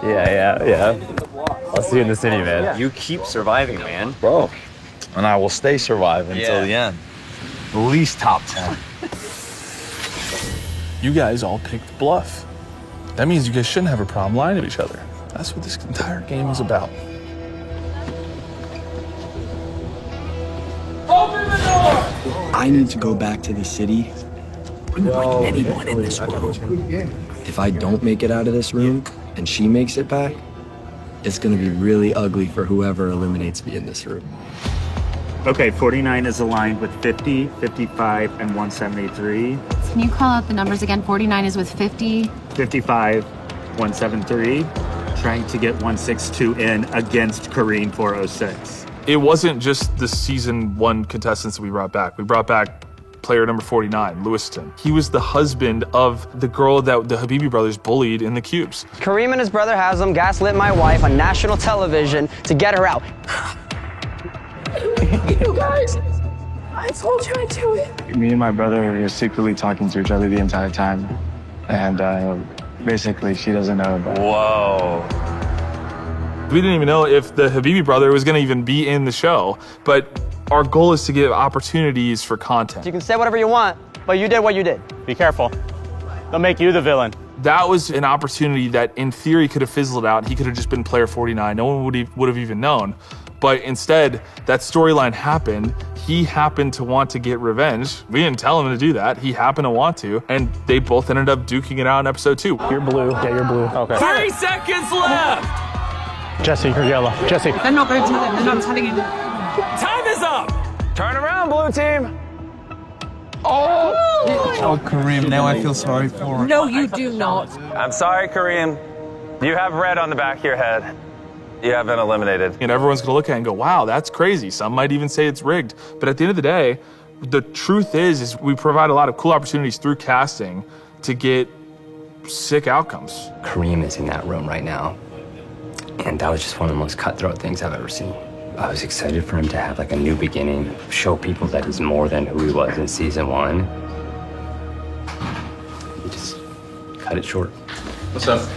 I'll see you in the city, man. You keep surviving, man. Bro. And I will stay survive until the end. At least top 10. You guys all picked bluff. That means you guys shouldn't have a problem lying to each other. That's what this entire game is about. Open the door. I need to go back to the city. I'm not anyone in this room. If I don't make it out of this room and she makes it back, it's going to be really ugly for whoever eliminates me in this room. Okay, 49 is aligned with 50, 55, and 173. Can you call out the numbers again? 49 is with 50. 55, 173. Trying to get 162 in against Kareem 406. It wasn't just the season 1 contestants that we brought back. We brought back player number 49, Lewiston. He was the husband of the girl that the Habibi brothers bullied in the cubes. Kareem and his brother Haslam gaslit my wife on national television to get her out. You guys, I told you I'd do it. Me and my brother were secretly talking to each other the entire time. And basically, she doesn't know about it. Whoa. We didn't even know if the Habibi brother was going to even be in the show, but our goal is to give opportunities for content. You can say whatever you want, but you did what you did. Be careful. They'll make you the villain. That was an opportunity that in theory could have fizzled out. He could have just been player 49. No one would have even known. But instead, that storyline happened. He happened to want to get revenge. We didn't tell him to do that. He happened to want to. And they both ended up duking it out in episode 2. You're blue. Yeah, you're blue. Okay. 3 seconds left. Jesse, you're yellow. Jesse. They're not going to tell him. They're not telling him. Time is up. Turn around, blue team. Oh, Kareem, now I feel sorry for him. No, you do not. I'm sorry, Kareem. You have red on the back of your head. You have been eliminated. And everyone's gonna look at it and go, wow, that's crazy. Some might even say it's rigged. But at the end of the day, the truth is we provide a lot of cool opportunities through casting to get sick outcomes. Kareem is in that room right now. And that was just one of the most cutthroat things I've ever seen. I was excited for him to have like a new beginning, show people that he's more than who he was in season 1. He just cut it short. What's up?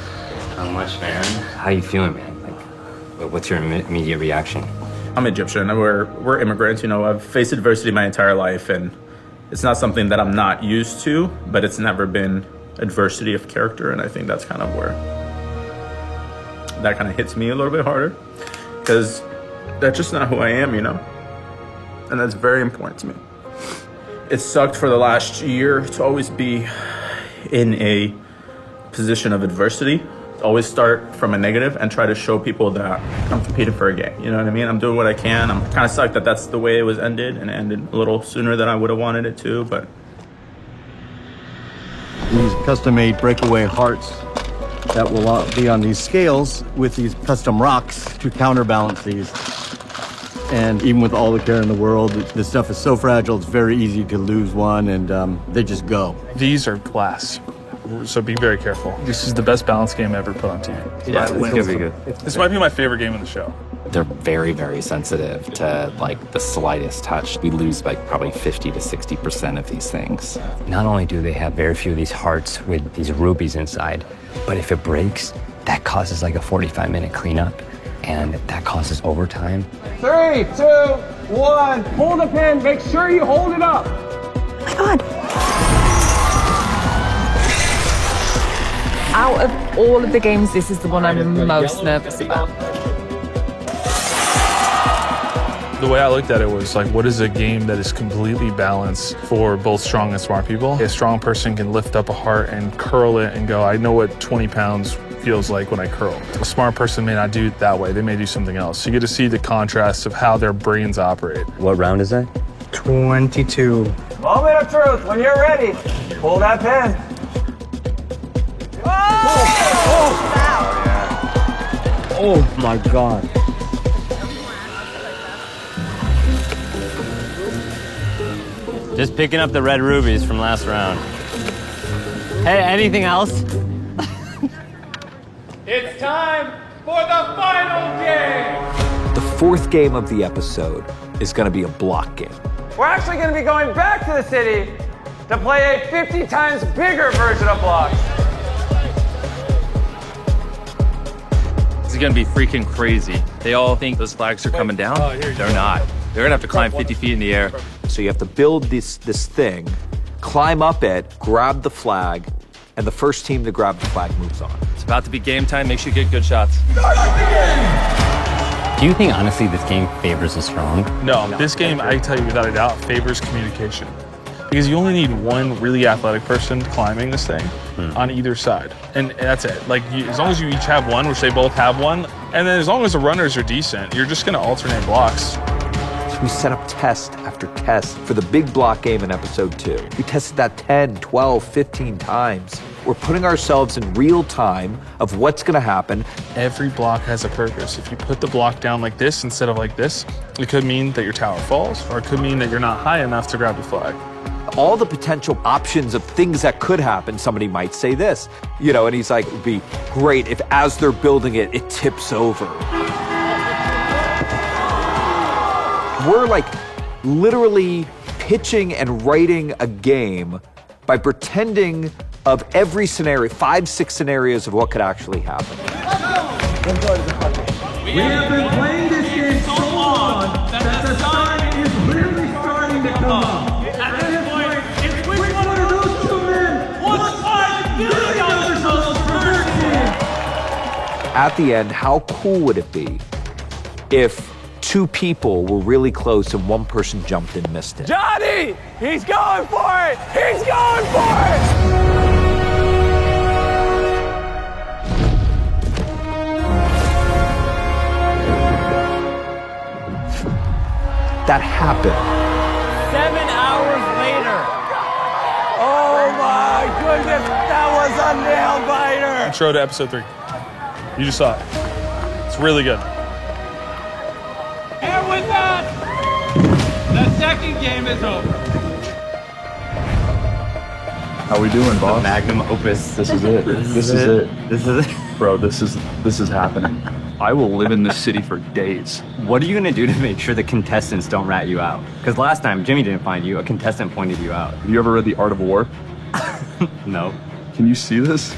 Not much, man. How you feeling, man? What's your immediate reaction? I'm Egyptian. We're immigrants. You know, I've faced adversity my entire life, and it's not something that I'm not used to, but it's never been adversity of character, and I think that's kind of where that kind of hits me a little bit harder, because that's just not who I am, you know? And that's very important to me. It sucked for the last year to always be in a position of adversity. Always start from a negative and try to show people that I'm competing for a game. You know what I mean? I'm doing what I can. I'm kind of sucked that that's the way it was ended, and it ended a little sooner than I would have wanted it to, but. These custom-made breakaway hearts that will be on these scales with these custom rocks to counterbalance these. And even with all the care in the world, this stuff is so fragile, it's very easy to lose one, and they just go. These are glass. So be very careful. This is the best balance game ever put on TV. Yeah, it's gonna be good. This might be my favorite game in the show. They're very, very sensitive to like the slightest touch. We lose like probably 50 to 60% of these things. Not only do they have very few of these hearts with these rubies inside, but if it breaks, that causes like a 45-minute cleanup, and that causes overtime. 3, 2, 1. Hold the pin. Make sure you hold it up. Oh my God. Out of all of the games, this is the one I'm most nervous about. The way I looked at it was like, what is a game that is completely balanced for both strong and smart people? A strong person can lift up a heart and curl it and go, I know what 20 pounds feels like when I curl. A smart person may not do it that way. They may do something else. So you get to see the contrast of how their brains operate. What round is that? 22. Moment of truth. When you're ready, pull that pin. Oh my God. Just picking up the red rubies from last round. Hey, anything else? It's time for the final game. The fourth game of the episode is going to be a block game. We're actually going to be going back to the city to play a 50 times bigger version of blocks. This is gonna be freaking crazy. They all think those flags are coming down. They're not. They're gonna have to climb 50 feet in the air. So you have to build this thing, climb up it, grab the flag, and the first team to grab the flag moves on. It's about to be game time. Make sure you get good shots. Do you think honestly this game favors the strong? No, this game, I tell you without a doubt, favors communication. Because you only need one really athletic person climbing this thing on either side. And that's it. Like, as long as you each have one, which they both have one, and then as long as the runners are decent, you're just gonna alternate blocks. So we set up test after test for the big block game in episode 2. We tested that 10, 12, 15 times. We're putting ourselves in real time of what's gonna happen. Every block has a purpose. If you put the block down like this instead of like this, it could mean that your tower falls, or it could mean that you're not high enough to grab the flag. All the potential options of things that could happen, somebody might say this, and he's like, it would be great if as they're building it, it tips over. We're like literally pitching and writing a game by pretending of every scenario, 5, 6 scenarios of what could actually happen. We have been playing this game so long that the sun is literally starting to come up. At this point, it's which one of those two men wants $5 million for their team. At the end, how cool would it be if 2 people were really close and one person jumped and missed it? Johnny! He's going for it! He's going for it! That happened. 7 hours later. Oh my goodness, that was a nail biter. Intro to episode 3. You just saw it. It's really good. And with that, the second game is over. How we doing, boss? The magnum opus. This is it. This is it. This is it. Bro, this is happening. I will live in this city for days. What are you gonna do to make sure the contestants don't rat you out? Because last time Jimmy didn't find you, a contestant pointed you out. Have you ever read The Art of War? No. Can you see this?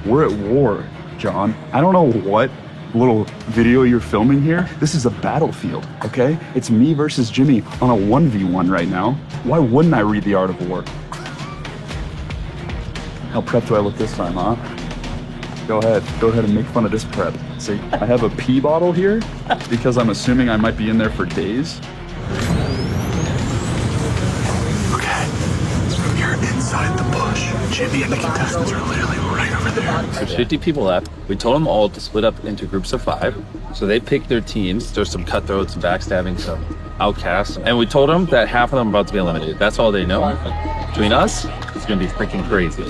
We're at war, John. I don't know what little video you're filming here. This is a battlefield, okay? It's me versus Jimmy on a 1v1 right now. Why wouldn't I read The Art of War? How prepped do I look this time, huh? Go ahead and make fun of this prep. See, I have a pee bottle here because I'm assuming I might be in there for days. Okay, so you're inside the bush. Jimmy and the contestants are literally right over there. There's 50 people left. We told them all to split up into groups of 5. So they picked their teams. There's some cutthroats, some backstabbing, some outcasts. And we told them that half of them are about to be eliminated. That's all they know. Between us, it's going to be freaking crazy.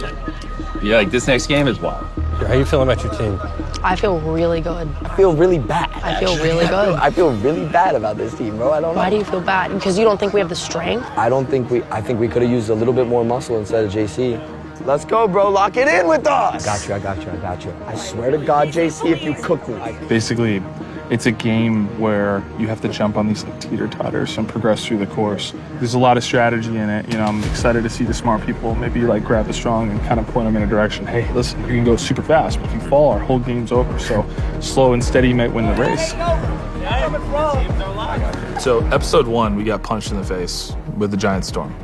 Yeah, like this next game is wild. How you feeling about your team? I feel really good. I feel really bad. I feel really good. I feel really bad about this team, bro. I don't know. Why do you feel bad? Because you don't think we have the strength? I think we could have used a little bit more muscle instead of JC. Let's go, bro. Lock it in with us. I got you. I swear to God, JC, if you cook me. Basically, it's a game where you have to jump on these like teeter-totters and progress through the course. There's a lot of strategy in it. You know, I'm excited to see the smart people maybe like grab the strong and kind of point them in a direction. Hey, listen, you can go super fast, but if you fall, our whole game's over. So slow and steady might win the race. So episode 1, we got punched in the face with the giant storm.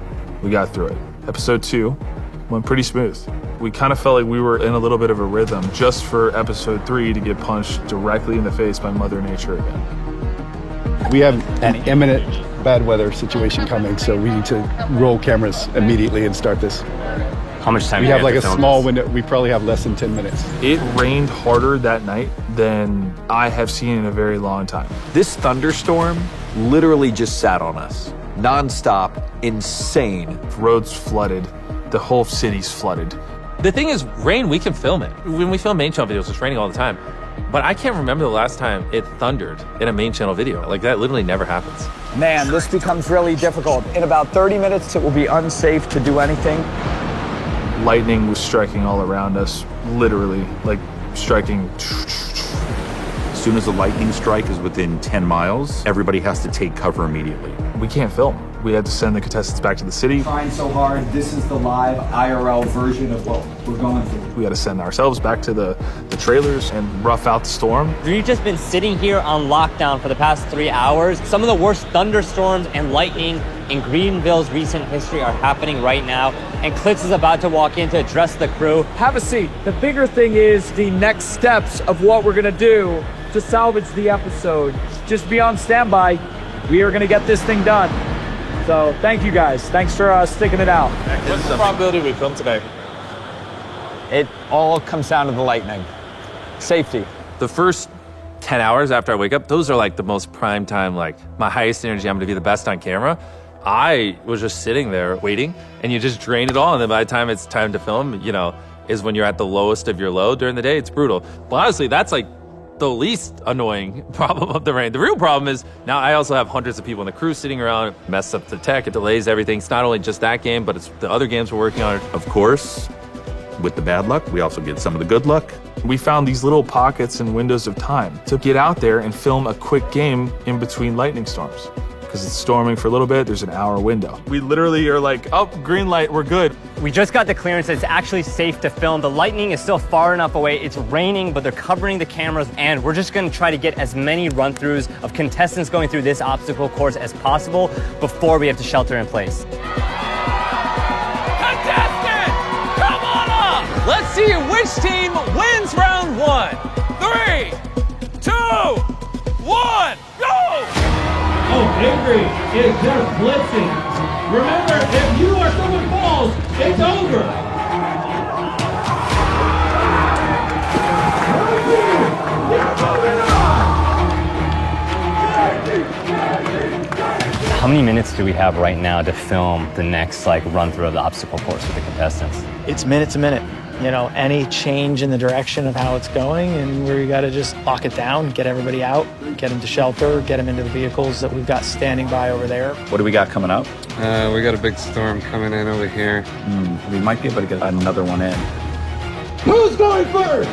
We got through it. Episode 2 went pretty smooth. We kind of felt like we were in a little bit of a rhythm just for episode 3 to get punched directly in the face by Mother Nature again. We have an imminent bad weather situation coming, so we need to roll cameras immediately and start this. How much time we do have like to a film small this? window. We probably have less than 10 minutes. It rained harder that night than I have seen in a very long time. This thunderstorm literally just sat on us. Non-stop, insane. Roads flooded. The whole city's flooded. The thing is, rain, we can film it. When we film main channel videos, it's raining all the time. But I can't remember the last time it thundered in a main channel video. Like, that literally never happens. Man, this becomes really difficult. In about 30 minutes, it will be unsafe to do anything. Lightning was striking all around us, literally, like striking. As soon as a lightning strike is within 10 miles, everybody has to take cover immediately. We can't film. We had to send the contestants back to the city. Trying so hard. This is the live IRL version of what we're going through. We had to send ourselves back to the trailers and rough out the storm. We've just been sitting here on lockdown for the past 3 hours. Some of the worst thunderstorms and lightning in Greenville's recent history are happening right now, and Klitz is about to walk in to address the crew. Have a seat. The bigger thing is the next steps of what we're gonna do to salvage the episode. Just be on standby. We are gonna get this thing done. So thank you guys. Thanks for sticking it out. What's the probability we film today? It all comes down to the lightning. Safety. The first 10 hours after I wake up, those are like the most prime time, like my highest energy. I'm gonna be the best on camera. I was just sitting there waiting, and you just drain it all. And then by the time it's time to film, you know, is when you're at the lowest of your low during the day. It's brutal. But honestly, that's like the least annoying problem of the rain. The real problem is now I also have hundreds of people in the crew sitting around, mess up the tech, it delays everything. It's not only just that game, but it's the other games we're working on. Of course, with the bad luck, we also get some of the good luck. We found these little pockets and windows of time to get out there and film a quick game in between lightning storms. Because it's storming for a little bit, there's an hour window. We literally are like, oh, green light, we're good. We just got the clearance that it's actually safe to film. The lightning is still far enough away. It's raining, but they're covering the cameras, and we're just gonna try to get as many run-throughs of contestants going through this obstacle course as possible before we have to shelter in place. Contestant, come on up! Let's see which team wins round 1. 3, 2, 1, go! Oh, Avery is just blitzing. Remember, if you or someone falls, it's over. How many minutes do we have right now to film the next run through of the obstacle course with the contestants? It's minute to minute. You know, any change in the direction of how it's going, and we got to just lock it down, get everybody out, get them to shelter, get them into the vehicles that we've got standing by over there. What do we got coming up? We got a big storm coming in over here. We might be able to get another one in. Who's going first?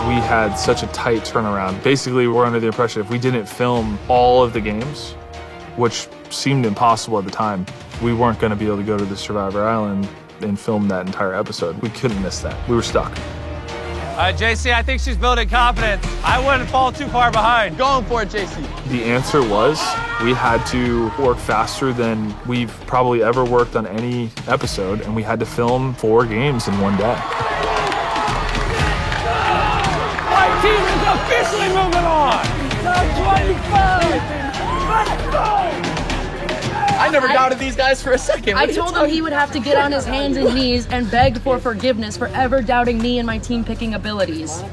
We had such a tight turnaround. Basically, we're under the impression if we didn't film all of the games, which seemed impossible at the time, we weren't going to be able to go to the Survivor Island and film that entire episode. We couldn't miss that. We were stuck. JC, I think she's building confidence. I wouldn't fall too far behind. Going for it, JC. The answer was we had to work faster than we've probably ever worked on any episode, and we had to film 4 games in one day. My team is officially moving on. Top 25. Let's go. I never doubted these guys for a second. I told him he would have to get on his hands and knees and beg for forgiveness for ever doubting me and my team picking abilities.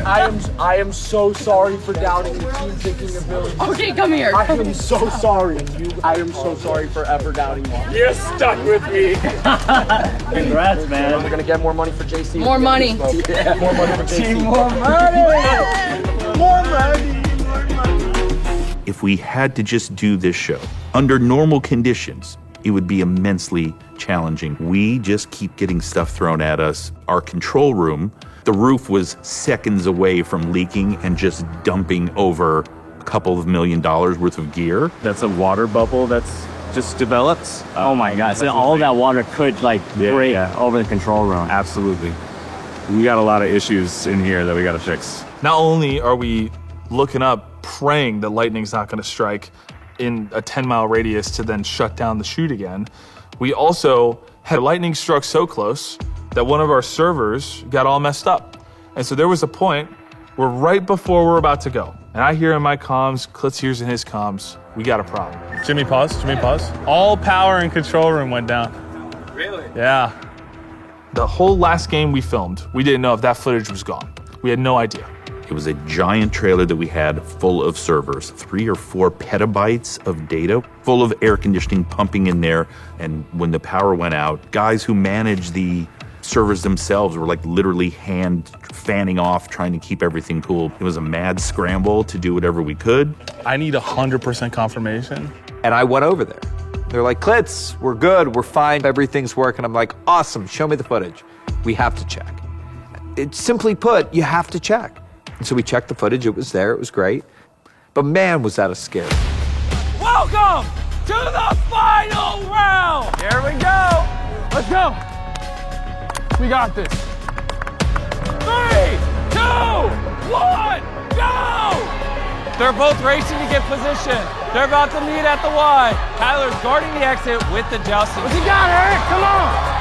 I am so sorry for doubting the team picking ability. Okay, come here. I am so sorry. I am so sorry for ever doubting you. You're stuck with me. Congrats, man. We're gonna get more money for JC. More money. Yeah, more money for JC. More money. More money. If we had to just do this show Under normal conditions, it would be immensely challenging. We just keep getting stuff thrown at us. Our control room, the roof was seconds away from leaking and just dumping over a couple of $1 million worth of gear. That's a water bubble that's just developed. Oh my God. So all that water could like break over the control room. Absolutely. We got a lot of issues in here that we got to fix. Not only are we looking up, praying that lightning's not going to strike in a 10-mile radius to then shut down the chute again, we also had lightning struck so close that one of our servers got all messed up. And so there was a point where right before we're about to go, and I hear in my comms, Klitz hears in his comms, we got a problem. Jimmy, pause. All power in control room went down. Really? Yeah. The whole last game we filmed, we didn't know if that footage was gone. We had no idea. It was a giant trailer that we had full of servers, 3 or 4 petabytes of data, full of air conditioning pumping in there. And when the power went out, guys who managed the servers themselves were like literally hand fanning off, trying to keep everything cool. It was a mad scramble to do whatever we could. I need 100% confirmation. And I went over there. They're like, Klitz, we're good, we're fine, everything's working. I'm like, awesome, show me the footage. We have to check. It's simply put, you have to check. And so we checked the footage, it was there, it was great. But man, was that a scare. Welcome to the final round. Here we go. Let's go. We got this. 3, 2, 1, go! They're both racing to get position. They're about to meet at the Y. Tyler's guarding the exit with the jousting. What's he got, Eric? Come on!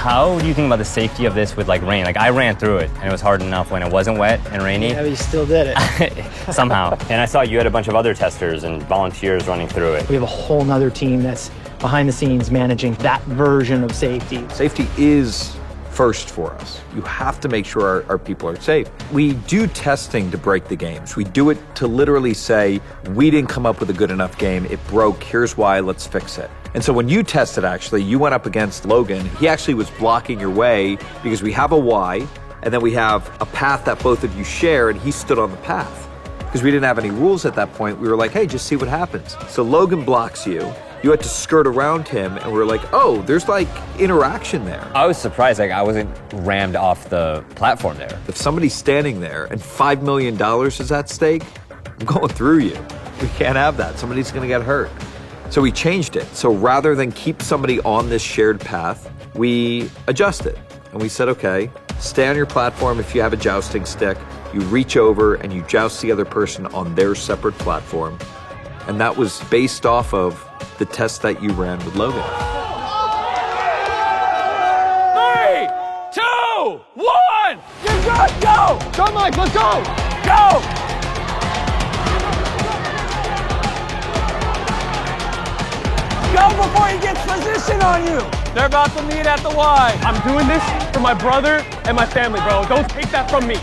How do you think about the safety of this with like rain? Like I ran through it and it was hard enough when it wasn't wet and rainy. Yeah, but you still did it. Somehow. And I saw you had a bunch of other testers and volunteers running through it. We have a whole nother team that's behind the scenes managing that version of safety. Safety is first for us. You have to make sure our people are safe. We do testing to break the games. We do it to literally say, we didn't come up with a good enough game. It broke. Here's why. Let's fix it. And so when you tested, actually, you went up against Logan. He actually was blocking your way because we have a Y, and then we have a path that both of you share, and he stood on the path. Because we didn't have any rules at that point, we were like, hey, just see what happens. So Logan blocks you. You had to skirt around him, and we were like, oh, there's like interaction there. I was surprised like I wasn't rammed off the platform there. If somebody's standing there and $5 million is at stake, I'm going through you. We can't have that. Somebody's gonna get hurt. So we changed it. So rather than keep somebody on this shared path, we adjust it. And we said, okay, stay on your platform if you have a jousting stick. You reach over and you joust the other person on their separate platform. And that was based off of the test that you ran with Logan. 3, 2, 1, get good, go! Go, Mike, let's go! Go! Go before he gets position on you! They're about to meet at the Y. I'm doing this for my brother and my family, bro. Don't take that from me.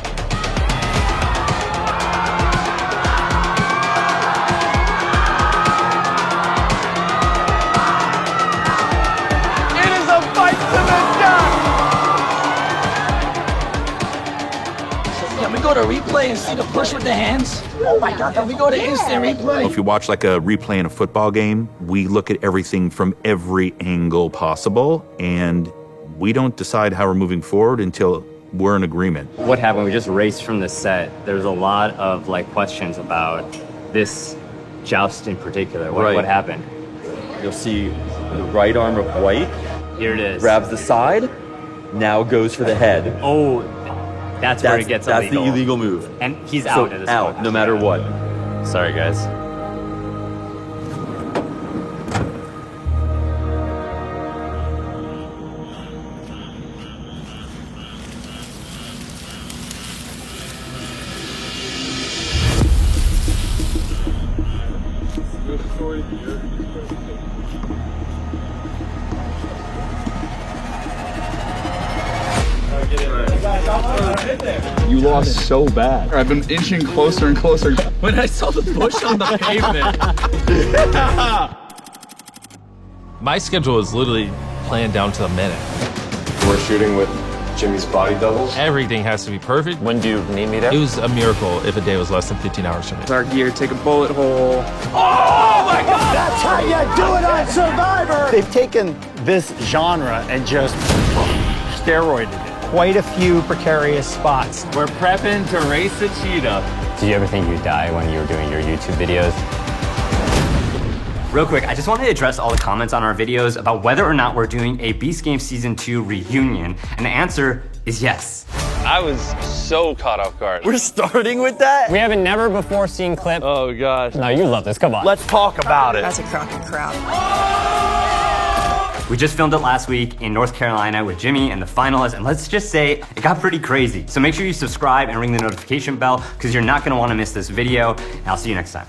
Can we go to replay and see the push with the hands? Oh my God, can we go to instant replay? If you watch like a replay in a football game, we look at everything from every angle possible, and we don't decide how we're moving forward until we're in agreement. What happened? We just raced from the set. There's a lot of like questions about this joust in particular. What happened? You'll see the right arm of White. Here it is. Grabs the side, now goes for the head. Oh, that's where it gets illegal. That's the illegal move. And he's out at this out, point. no matter what. Sorry, guys. You lost so bad. I've been inching closer and closer. When I saw the push on the pavement. My schedule is literally planned down to the minute. We're shooting with Jimmy's body doubles. Everything has to be perfect. When do you need me there? It was a miracle if a day was less than 15 hours for me. Our gear, take a bullet hole. Oh my God! That's how you do it on Survivor! They've taken this genre and just steroided it. Quite a few precarious spots. We're prepping to race a cheetah. Did you ever think you'd die when you were doing your YouTube videos? Real quick, I just wanted to address all the comments on our videos about whether or not we're doing a Beast Games Season 2 reunion, and the answer is yes. I was so caught off guard. We're starting with that? We have a never before seen clip. Oh gosh. No, you love this, come on. Let's talk about it. That's a cracking crowd. We just filmed it last week in North Carolina with Jimmy and the finalists, and let's just say it got pretty crazy. So make sure you subscribe and ring the notification bell because you're not gonna wanna miss this video, and I'll see you next time.